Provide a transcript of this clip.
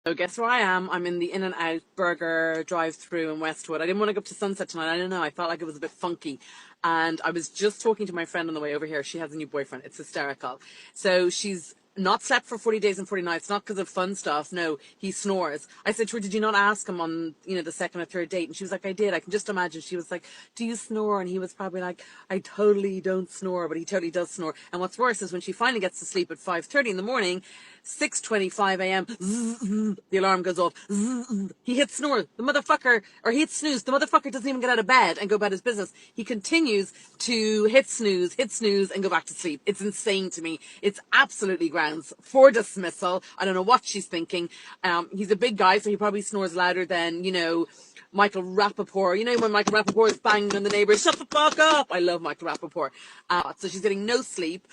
So guess where I am? I'm in the In-N-Out Burger drive-through in Westwood. I didn't want to go up to Sunset tonight. I don't know. I felt like it was a bit funky. And I was just talking to my friend on the way over here. She has a new boyfriend. It's hysterical. So she's not slept for 40 days and 40 nights, not because of fun stuff. No, he snores. I said to her, did you not ask him on, the second or third date? And she was like, I did. I can just imagine. She was like, do you snore? And he was probably like, I totally don't snore, but he totally does snore. And what's worse is when she finally gets to sleep at 5:30 in the morning, 6:25 a.m., the alarm goes off. He hits snore. The motherfucker, or he hits snooze. The motherfucker doesn't even get out of bed and go about his business. He continues to hit snooze, and go back to sleep. It's insane to me. It's absolutely grounds for dismissal. I don't know what she's thinking. He's a big guy, so he probably snores louder than, Michael Rappaport. You know when Michael Rappaport is banging on the neighbours, shut the fuck up. I love Michael Rappaport. So she's getting no sleep.